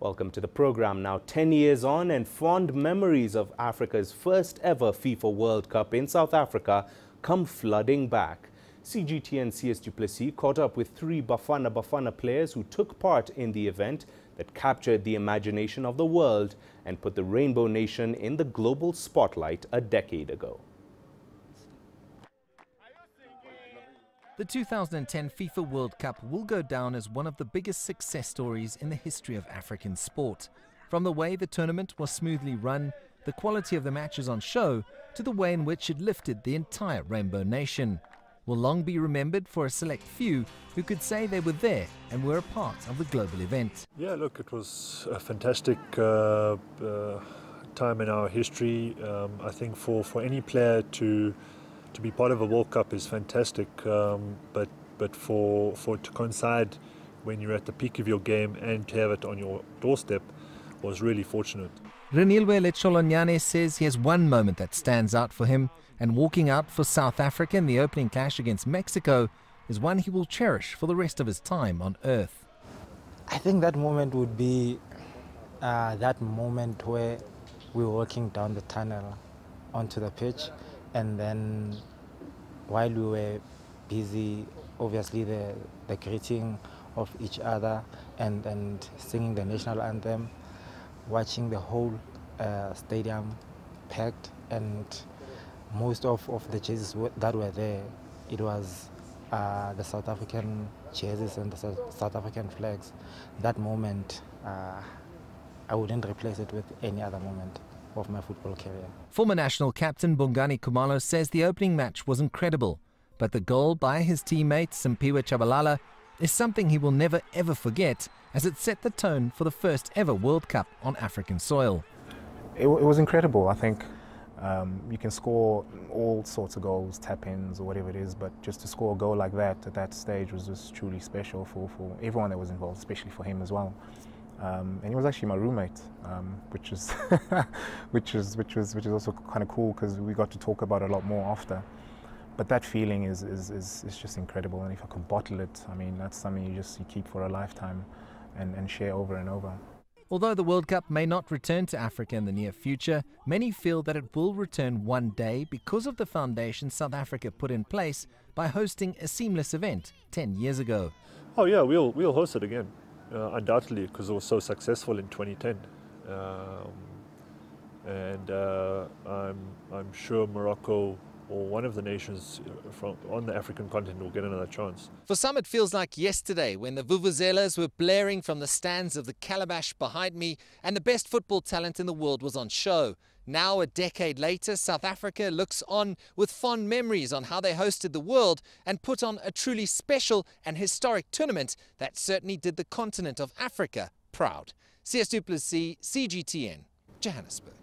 Welcome to the program. Now 10 years on and fond memories of Africa's first ever FIFA World Cup in South Africa come flooding back. CGTN Sias Plessis caught up with 3 Bafana Bafana players who took part in the event that captured the imagination of the world and put the Rainbow Nation in the global spotlight a decade ago. The 2010 FIFA World Cup will go down as one of the biggest success stories in the history of African sport. From the way the tournament was smoothly run, the quality of the matches on show, to the way in which it lifted the entire Rainbow Nation. Will long be remembered for a select few who could say they were there and were a part of the global event. Yeah, look, it was a fantastic time in our history. I think for any player to be part of a World Cup is fantastic, but for it to coincide when you're at the peak of your game and to have it on your doorstep was really fortunate. Renilwe Lecholonyane says he has one moment that stands out for him, and walking out for South Africa in the opening clash against Mexico is one he will cherish for the rest of his time on earth. I think that moment would be that moment where we were walking down the tunnel onto the pitch, and then while we were busy, obviously the greeting of each other and singing the national anthem, watching the whole stadium packed, and most of the jerseys that were there, it was the South African jerseys and the South African flags. That moment, I wouldn't replace it with any other moment of my football career. Former national captain Bongani Khumalo says the opening match was incredible, but the goal by his teammate Simpiwe Tshabalala is something he will never ever forget, as it set the tone for the first ever World Cup on African soil. It was incredible. I think you can score all sorts of goals, tap-ins or whatever it is, but just to score a goal like that at that stage was just truly special for everyone that was involved, especially for him as well. And he was actually my roommate, which is which was also kind of cool because we got to talk about it a lot more after. But that feeling is just incredible, and if I could bottle it, I mean, that's something you keep for a lifetime and share over and over. Although the World Cup may not return to Africa in the near future, many feel that it will return one day because of the foundation South Africa put in place by hosting a seamless event 10 years ago. Oh yeah, we'll host it again. Undoubtedly, because it was so successful in 2010, and I'm sure Morocco or one of the nations on the African continent will get another chance. For some it feels like yesterday when the vuvuzelas were blaring from the stands of the Calabash behind me and the best football talent in the world was on show. Now, a decade later, South Africa looks on with fond memories on how they hosted the world and put on a truly special and historic tournament that certainly did the continent of Africa proud. Sias du Plessis, CGTN, Johannesburg.